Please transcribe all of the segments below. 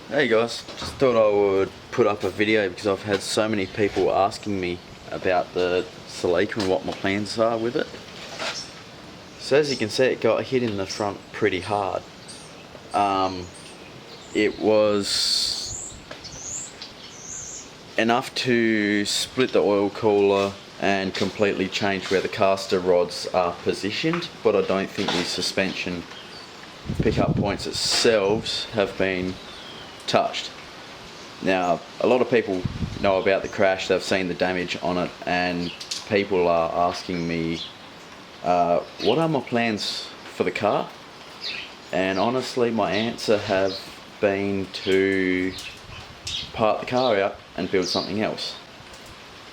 Hey guys, just thought I would put up a video because I've had so many people asking me about the Celica and what my plans are with it. So as you can see, it got hit in the front pretty hard. It was enough to split the oil cooler and completely change where the caster rods are positioned, but I don't think the suspension pickup points themselves have been touched. Now, a lot of people know about the crash, they've seen the damage on it, and people are asking me what are my plans for the car. And honestly, my answer have been to part the car out and build something else.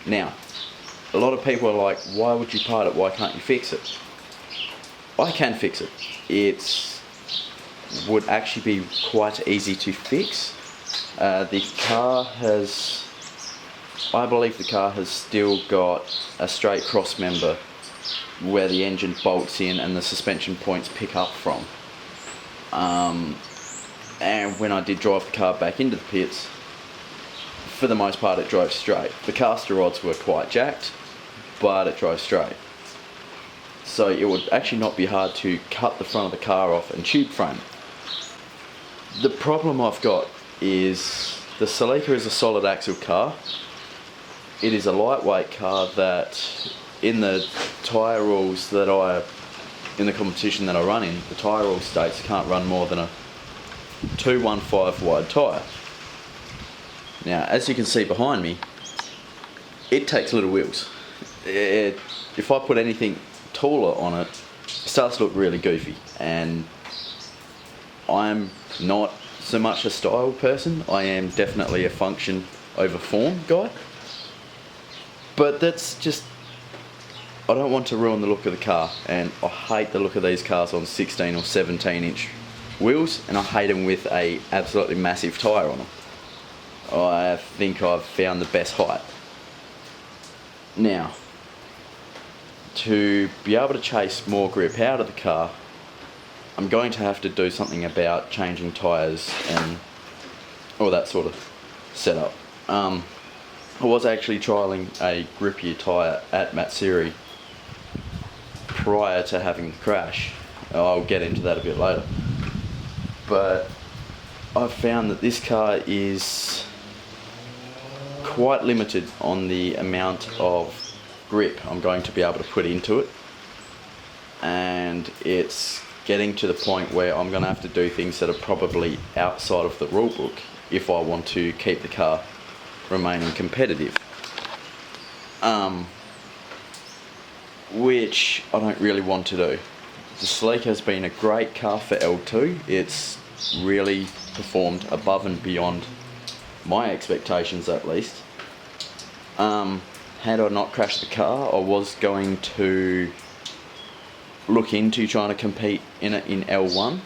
Now, a lot of people are like, why would you part it, why can't you fix it? I can fix it. Would actually be quite easy to fix. The car has, I believe the car has still got a straight cross member where the engine bolts in and the suspension points pick up from. And when I did drive the car back into the pits, for the most part it drove straight. The caster rods were quite jacked, but it drove straight. So it would actually not be hard to cut the front of the car off and tube frame. The problem I've got is the Celica is a solid axle car. It is a lightweight car that in the tyre rules that in the competition that I run in, the tyre rule states can't run more than a 215 wide tyre. Now, as you can see behind me, it takes little wheels. If I put anything taller on it, it starts to look really goofy, and I'm not so much a style person. I am definitely a function over form guy. But that's just, I don't want to ruin the look of the car, and I hate the look of these cars on 16 or 17 inch wheels, and I hate them with a absolutely massive tyre on them. I think I've found the best height. Now, to be able to chase more grip out of the car, I'm going to have to do something about changing tyres and all that sort of setup. I was actually trialling a grippier tyre at Matsuri prior to having the crash. I'll get into that a bit later. But I've found that this car is quite limited on the amount of grip I'm going to be able to put into it. And it's getting to the point where I'm going to have to do things that are probably outside of the rule book if I want to keep the car remaining competitive. Which I don't really want to do. The Celica has been a great car for L2. It's really performed above and beyond my expectations, at least. Had I not crashed the car, I was going to look into trying to compete in it in L1,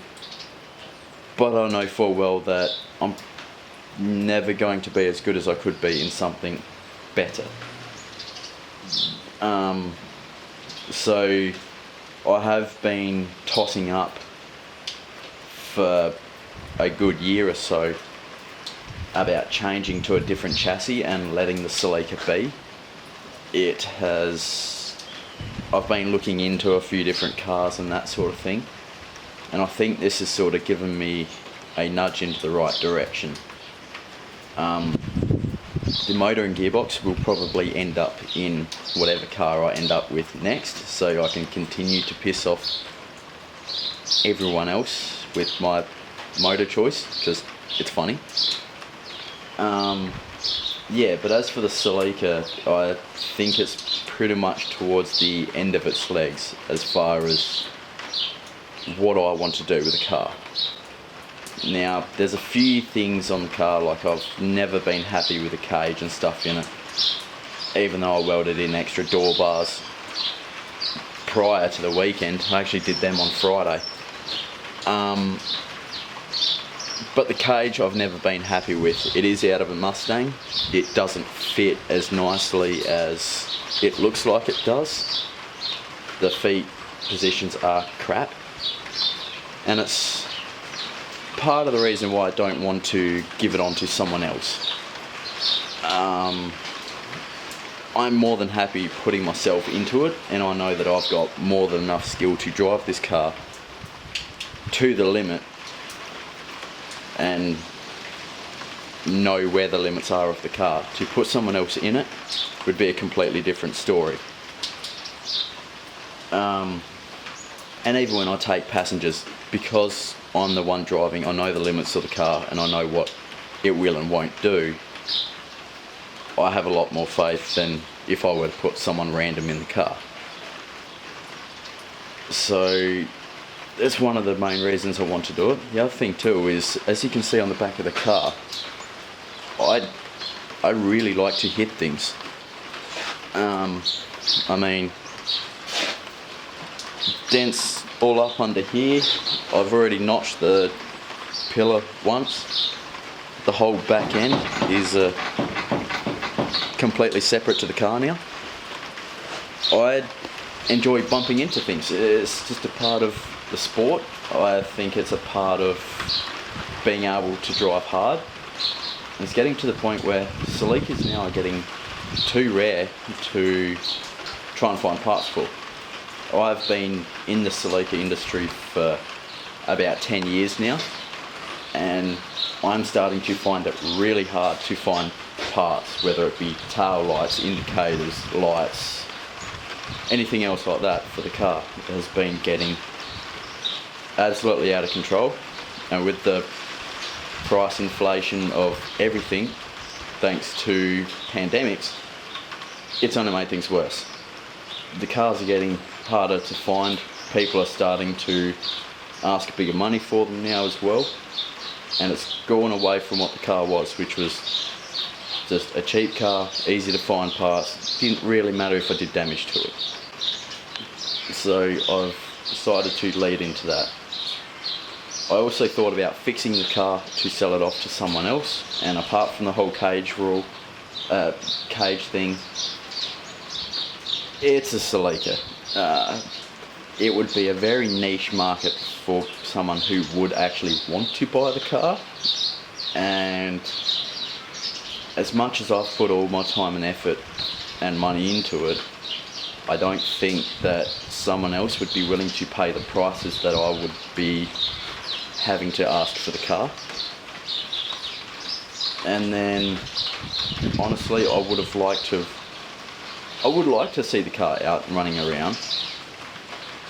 but I know full well that I'm never going to be as good as I could be in something better. So I have been tossing up for a good year or so about changing to a different chassis and letting the Celica be. I've been looking into a few different cars and that sort of thing, and I think this has sort of given me a nudge into the right direction. The motor and gearbox will probably end up in whatever car I end up with next, so I can continue to piss off everyone else with my motor choice, because it's funny. Yeah, but as for the Celica, I think it's pretty much towards the end of its legs as far as what I want to do with the car. Now, there's a few things on the car, like I've never been happy with the cage and stuff in it, even though I welded in extra door bars prior to the weekend. I actually did them on Friday. But the cage I've never been happy with. It is out of a Mustang. It doesn't fit as nicely as it looks like it does. The feet positions are crap. And it's part of the reason why I don't want to give it on to someone else. I'm more than happy putting myself into it, and I know that I've got more than enough skill to drive this car to the limit and know where the limits are of the car. To put someone else in it would be a completely different story. And even when I take passengers, because I'm the one driving, I know the limits of the car and I know what it will and won't do. I have a lot more faith than if I were to put someone random in the car. So that's one of the main reasons I want to do it. The other thing too is, as you can see on the back of the car, I really like to hit things. I mean, dents all up under here. I've already notched the pillar once. The whole back end is completely separate to the car now. I enjoy bumping into things. It's just a part of the sport. I think it's a part of being able to drive hard. It's getting to the point where celicas now are getting too rare to try and find parts for. I've been in the celica industry for about 10 years now, and I'm starting to find it really hard to find parts, whether it be tail lights, indicators, lights, anything else like that for the car. It has been getting absolutely out of control, and with the price inflation of everything thanks to pandemics, it's only made things worse. The cars are getting harder to find. People are starting to ask bigger money for them now as well, and it's gone away from what the car was, which was just a cheap car, easy to find parts. Didn't really matter if I did damage to it. So I've decided to lead into that. I also thought about fixing the car to sell it off to someone else, and apart from the whole cage thing, it's a celica. It would be a very niche market for someone who would actually want to buy the car, and as much as I've put all my time and effort and money into it, I don't think that someone else would be willing to pay the prices that I would be having to ask for the car. And then honestly, I would like to see the car out and running around,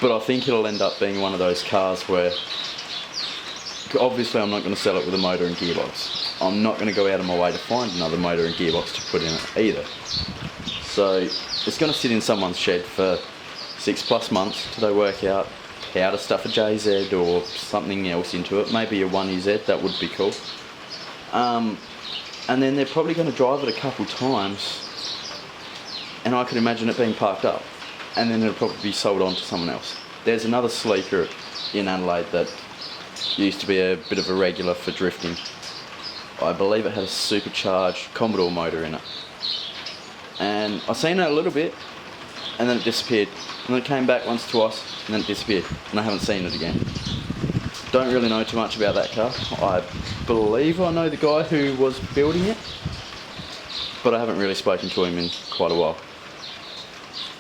but I think it'll end up being one of those cars where obviously I'm not going to sell it with a motor and gearbox. I'm not going to go out of my way to find another motor and gearbox to put in it either. So it's going to sit in someone's shed for 6+ months till they work out how to stuff a JZ or something else into it. Maybe a 1UZ, that would be cool. And then they're probably going to drive it a couple times, and I could imagine it being parked up, and then it'll probably be sold on to someone else. There's another celica in Adelaide that used to be a bit of a regular for drifting. I believe it had a supercharged Commodore motor in it, and I seen it a little bit, and then it disappeared, and then it came back once, twice, and then it disappeared, and I haven't seen it again. Don't really know too much about that car. I believe I know the guy who was building it, but I haven't really spoken to him in quite a while.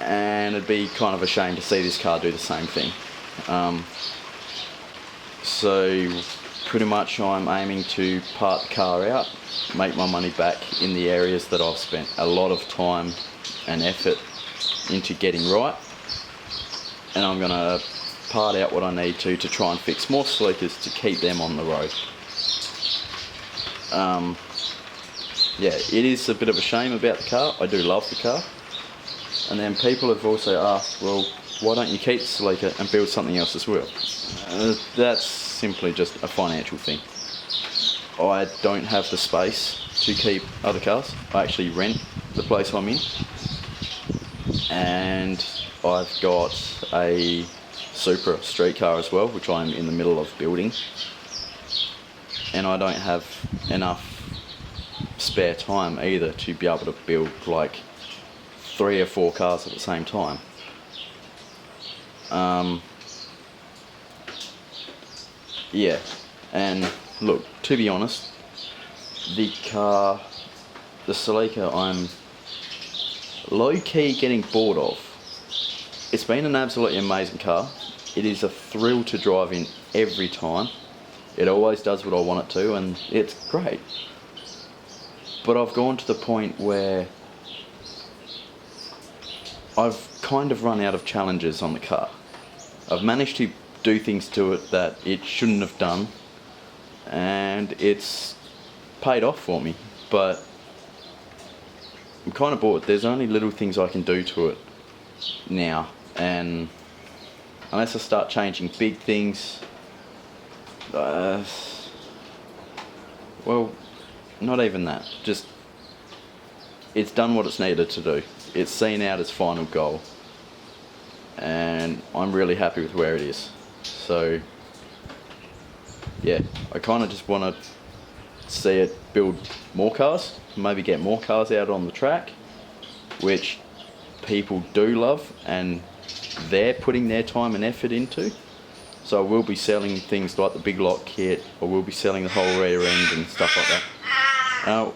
And it'd be kind of a shame to see this car do the same thing. So pretty much I'm aiming to part the car out, make my money back in the areas that I've spent a lot of time and effort into getting right, and I'm going to part out what I need to try and fix more celicas to keep them on the road. Yeah, it is a bit of a shame about the car. I do love the car. And then people have also asked, well, why don't you keep the celica and build something else as well? That's simply just a financial thing. I don't have the space to keep other cars. I actually rent the place I'm in, and I've got a Supra street car as well, which I'm in the middle of building, and I don't have enough spare time either to be able to build like 3 or 4 cars at the same time. Yeah, And look, to be honest, the car, the Celica, I'm low-key getting bored of. It's been an absolutely amazing car. It is a thrill to drive in every time. It always does what I want it to, and it's great. But I've gone to the point where I've kind of run out of challenges on the car. I've managed to do things to it that it shouldn't have done, and it's paid off for me. But I'm kind of bored. There's only little things I can do to it now, and unless I start changing big things, well, not even that. Just, it's done what it's needed to do. It's seen out its final goal, and I'm really happy with where it is. So yeah, I kind of just want to see it build more cars, maybe get more cars out on the track, which people do love and they're putting their time and effort into. So I will be selling things like the big lock kit, or we'll be selling the whole rear end and stuff like that.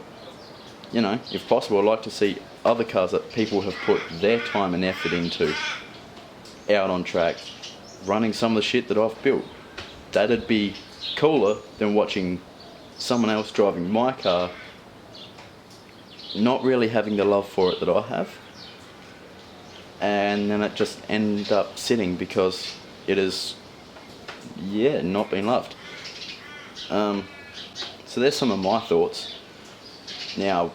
You know, if possible, I'd like to see other cars that people have put their time and effort into out on track, running some of the shit that I've built. That'd be cooler than watching someone else driving my car, not really having the love for it that I have, and then it just end up sitting because it is, yeah, not been loved. So there's some of my thoughts. Now,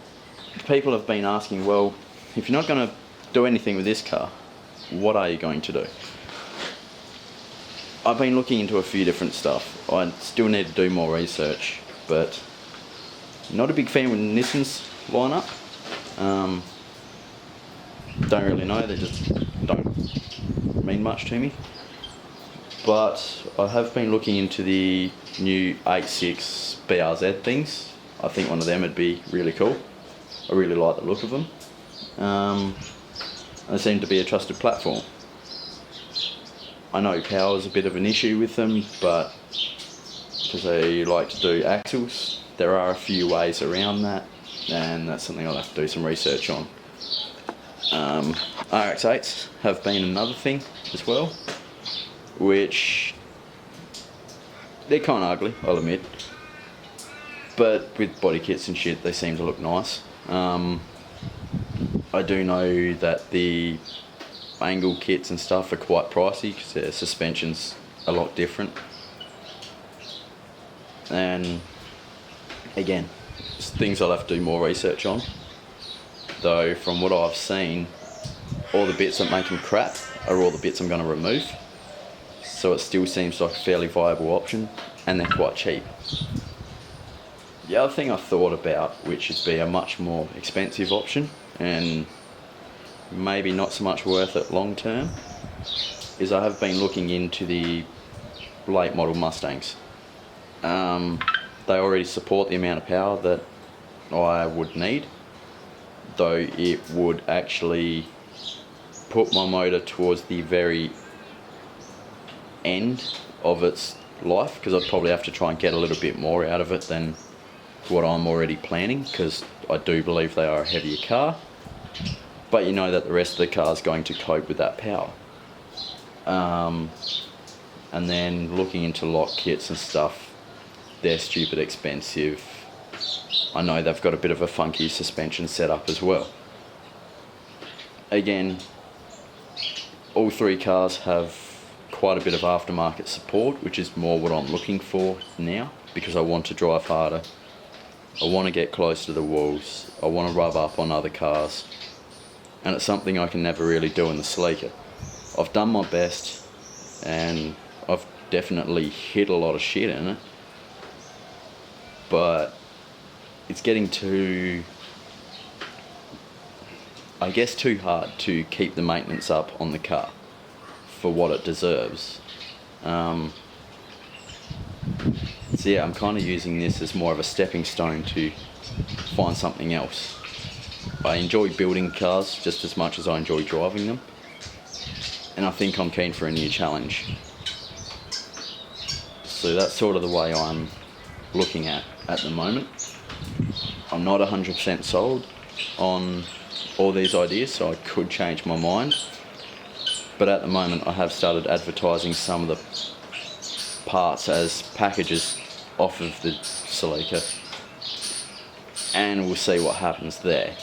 people have been asking, well, if you're not going to do anything with this car, what are you going to do? I've been looking into a few different stuff. I still need to do more research, but not a big fan with Nissan's lineup. Don't really know, they just don't mean much to me. But I have been looking into the new 8.6 BRZ things. I think one of them would be really cool. I really like the look of them. They seem to be a trusted platform. I know power is a bit of an issue with them, but because they like to do axles, there are a few ways around that, and that's something I'll have to do some research on. RX-8s have been another thing as well, which they're kind of ugly, I'll admit, but with body kits and shit they seem to look nice. I do know that the angle kits and stuff are quite pricey because their suspension's a lot different, and again, it's things I'll have to do more research on. Though from what I've seen, all the bits that make them crap are all the bits I'm going to remove, so it still seems like a fairly viable option, and they're quite cheap. The other thing I thought about, which would be a much more expensive option and maybe not so much worth it long term, is I have been looking into the late model Mustangs. They already support the amount of power that I would need, though it would actually put my motor towards the very end of its life, because I'd probably have to try and get a little bit more out of it than what I'm already planning, because I do believe they are a heavier car, but you know that the rest of the car is going to cope with that power. And then looking into lock kits and stuff, they're stupid expensive. I know they've got a bit of a funky suspension setup as well. Again, all three cars have quite a bit of aftermarket support, which is more what I'm looking for now, because I want to drive harder. I want to get close to the walls. I want to rub up on other cars, and it's something I can never really do in the Celica. I've done my best, and I've definitely hit a lot of shit in it, but it's getting too, I guess, too hard to keep the maintenance up on the car for what it deserves. So yeah, I'm kind of using this as more of a stepping stone to find something else. I enjoy building cars just as much as I enjoy driving them, and I think I'm keen for a new challenge. So that's sort of the way I'm looking at the moment. I'm not 100% sold on all these ideas, so I could change my mind. But at the moment I have started advertising some of the parts as packages off of the celica, and we'll see what happens there.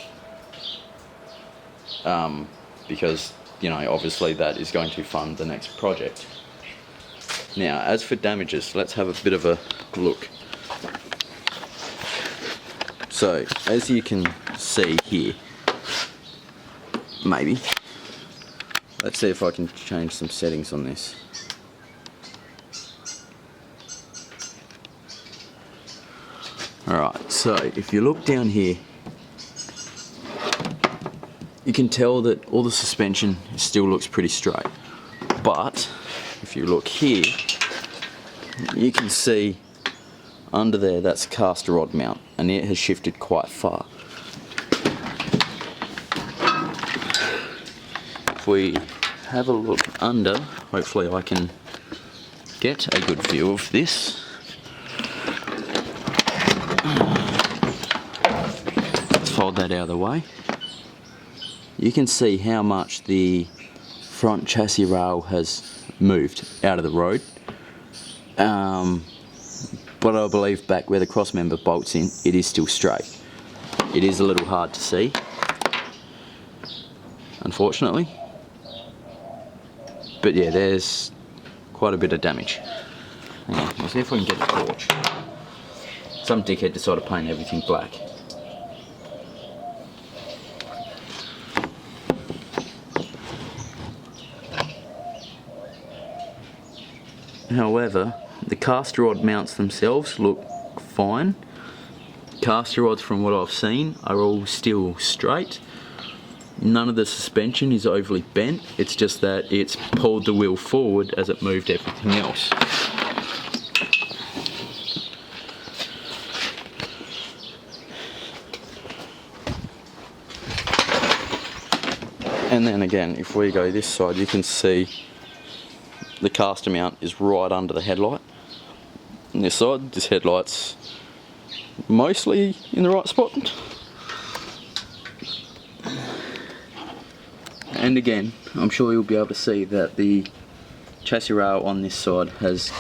Because, you know, obviously that is going to fund the next project. Now, as for damages, let's have a bit of a look. So, as you can see here, maybe, let's see if I can change some settings on this. Alright, so if you look down here, you can tell that all the suspension still looks pretty straight. But if you look here, you can see under there that's caster rod mount, and it has shifted quite far. If we have a look under, hopefully I can get a good view of this. Let's fold that out of the way. You can see how much the front chassis rail has moved out of the road. But I believe back where the cross member bolts in, it is still straight. It is a little hard to see, unfortunately. But yeah, there's quite a bit of damage. Hang on, let's see if we can get a torch. Some dickhead decided to paint everything black. However, the caster rod mounts themselves look fine. Caster rods, from what I've seen, are all still straight. None of the suspension is overly bent, it's just that it's pulled the wheel forward as it moved everything else. And then again, if we go this side, you can see the caster mount is right under the headlight. On this side, this headlight's mostly in the right spot. And again, I'm sure you'll be able to see that the chassis rail on this side has,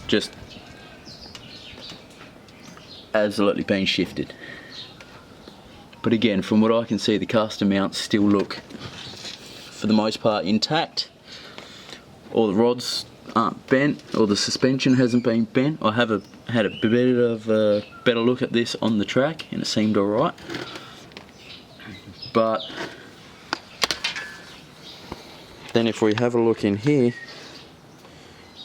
just absolutely been shifted. But again, from what I can see, the caster mounts still look, for the most part, intact. All the rods aren't bent, or the suspension hasn't been bent. I have had a bit of a better look at this on the track, and it seemed alright. But then if we have a look in here,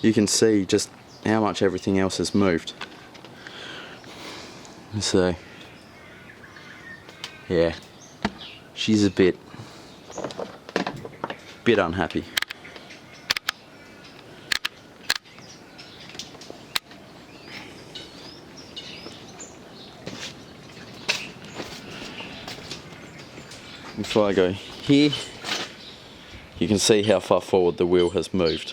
you can see just how much everything else has moved. So yeah, she's a bit unhappy. If I go here, you can see how far forward the wheel has moved.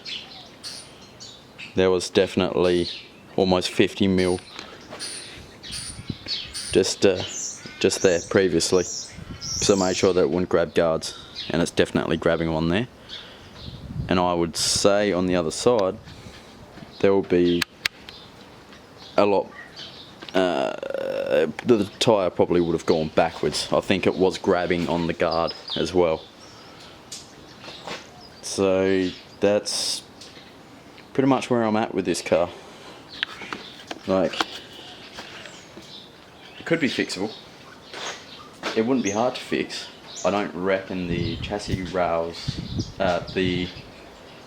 There was definitely almost 50 mil just there previously, so I made sure that it wouldn't grab guards, and it's definitely grabbing on there. And I would say on the other side there will be a lot. The tyre probably would have gone backwards. I think it was grabbing on the guard as well. So that's pretty much where I'm at with this car. Like, it could be fixable. It wouldn't be hard to fix. I don't reckon the chassis rails, the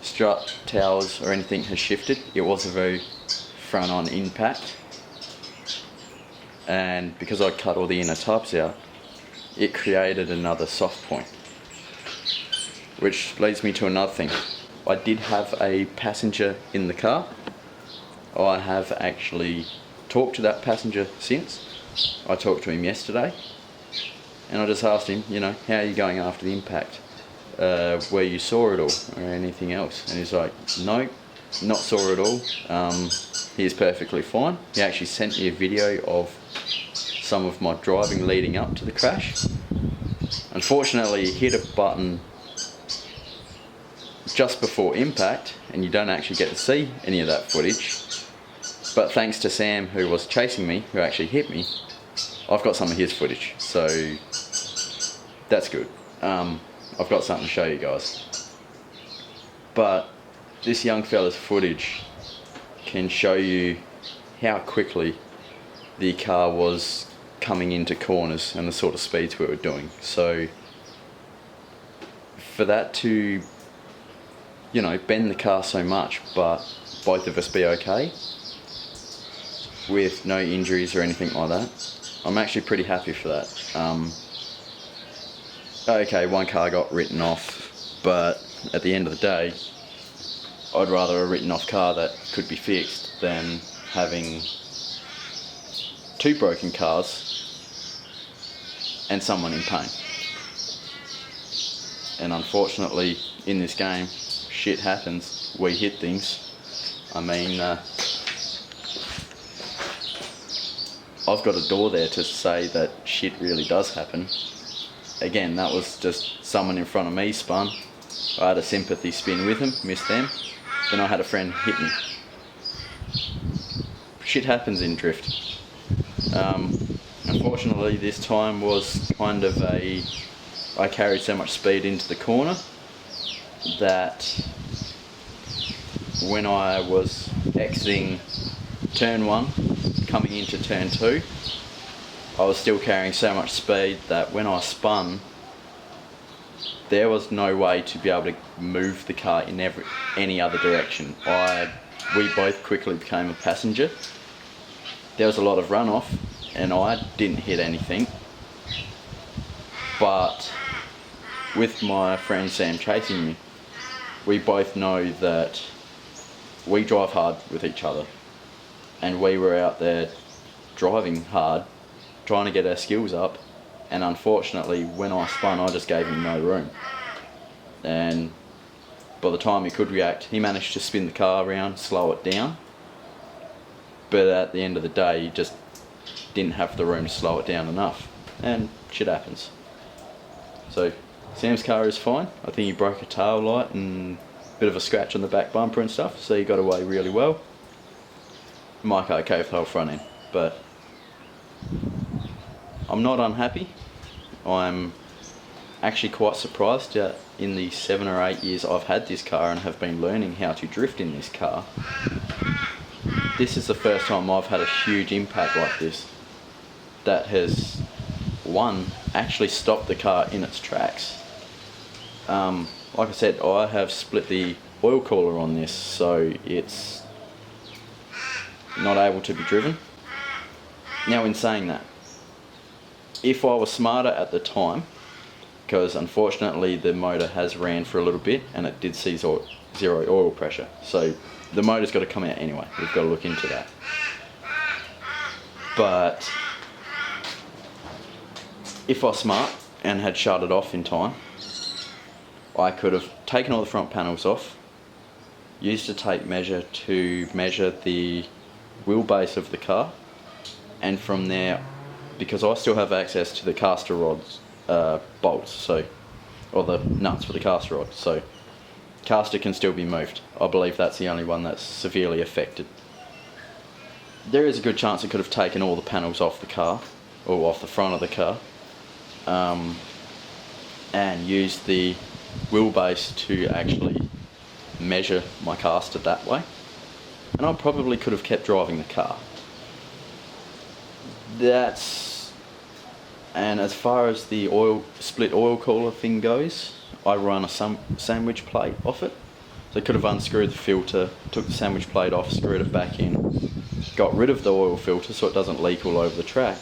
strut towers or anything has shifted. It was a very front on impact. And because I cut all the inner tubs out, it created another soft point. Which leads me to another thing. I did have a passenger in the car. I have actually talked to that passenger since. I talked to him yesterday, and I just asked him, how are you going after the impact? Where you saw it all, or anything else? And he's like, no, not sore at all. He is perfectly fine. He actually sent me a video of some of my driving leading up to the crash. Unfortunately, he hit a button just before impact, and you don't actually get to see any of that footage. But thanks to Sam, who was chasing me, who actually hit me, I've got some of his footage, so that's good. I've got something to show you guys. But this young fella's footage can show you how quickly the car was coming into corners and the sort of speeds we were doing. So for that to, you know, bend the car so much, but both of us be okay with no injuries or anything like that, I'm actually pretty happy for that. Okay, one car got written off, but at the end of the day, I'd rather a written off car that could be fixed than having two broken cars and someone in pain. And unfortunately, in this game, shit happens. We hit things. I mean, I've got a door there to say that shit really does happen. Again, that was just someone in front of me spun. I had a sympathy spin with him, missed them. Then I had a friend hit me. Shit happens in drift. Unfortunately, this time was kind of I carried so much speed into the corner that when I was exiting turn 1, coming into turn 2, I was still carrying so much speed that when I spun, there was no way to be able to move the car in any other direction. We both quickly became a passenger. There was a lot of runoff and I didn't hit anything. But with my friend Sam chasing me, we both know that we drive hard with each other. And we were out there driving hard, trying to get our skills up, and unfortunately when I spun I just gave him no room. And by the time he could react, he managed to spin the car around, slow it down, but at the end of the day he just didn't have the room to slow it down enough, and shit happens. So Sam's car is fine. I think he broke a tail light and a bit of a scratch on the back bumper and stuff, so he got away really well. Mike okay with the whole front end, but I'm not unhappy. I'm actually quite surprised that in the 7 or 8 years I've had this car and have been learning how to drift in this car, this is the first time I've had a huge impact like this that has, one, actually stopped the car in its tracks. Like I said, I have split the oil cooler on this, so it's not able to be driven. Now, in saying that, if I was smarter at the time, because unfortunately the motor has ran for a little bit and it did see zero oil pressure, so the motor's got to come out anyway. We've got to look into that. But if I was smart and had shut it off in time, I could have taken all the front panels off, used a tape measure to measure the wheelbase of the car, and from there, because I still have access to the caster rods, bolts, or the nuts for the caster rod, so caster can still be moved. I believe that's the only one that's severely affected. There is a good chance I could have taken all the panels off the car, or off the front of the car, and used the wheelbase to actually measure my caster that way, and I probably could have kept driving the car. And as far as the split oil cooler thing goes, I run a sandwich plate off it. So I could have unscrewed the filter, took the sandwich plate off, screwed it back in, got rid of the oil filter so it doesn't leak all over the track,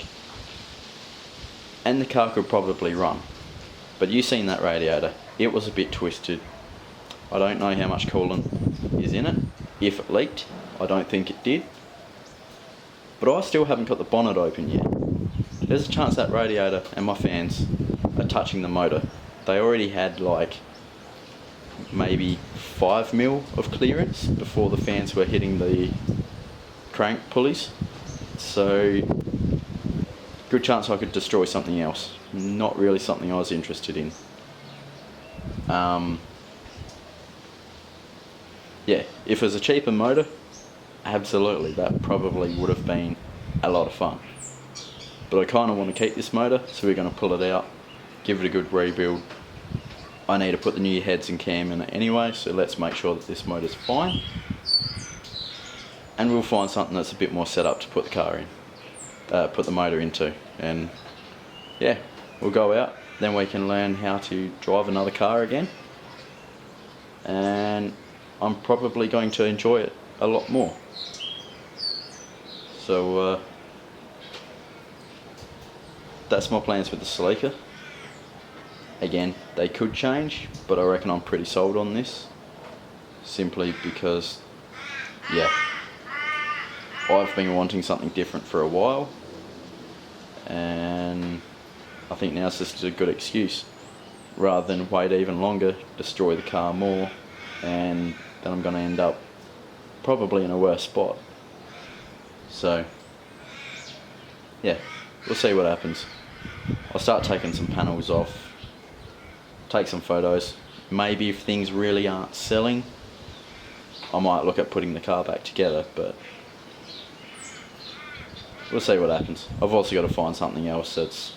and the car could probably run. But you seen that radiator, it was a bit twisted. I don't know how much coolant is in it, if it leaked. I don't think it did. But I still haven't got the bonnet open yet. There's a chance that radiator and my fans are touching the motor. They already had like maybe 5 mil of clearance before the fans were hitting the crank pulleys. So good chance I could destroy something else. Not really something I was interested in. Yeah, if it was a cheaper motor, absolutely, that probably would have been a lot of fun. But I kind of want to keep this motor, so we're going to pull it out, give it a good rebuild. I need to put the new heads and cam in it anyway, so let's make sure that this motor's fine. And we'll find something that's a bit more set up to put the car in, put the motor into. And yeah, we'll go out, then we can learn how to drive another car again. And I'm probably going to enjoy it a lot more. So that's my plans with the Celica. Again, they could change, but I reckon I'm pretty sold on this. Simply because, yeah, I've been wanting something different for a while, and I think now's just a good excuse. Rather than wait even longer, destroy the car more, and then I'm going to end up probably in a worse spot. So yeah, we'll see what happens. I'll start taking some panels off, take some photos. Maybe if things really aren't selling, I might look at putting the car back together, but we'll see what happens. I've also got to find something else that's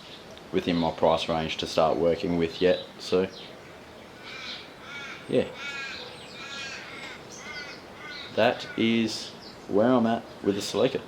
within my price range to start working with yet, so yeah. That is where I'm at with the Celica.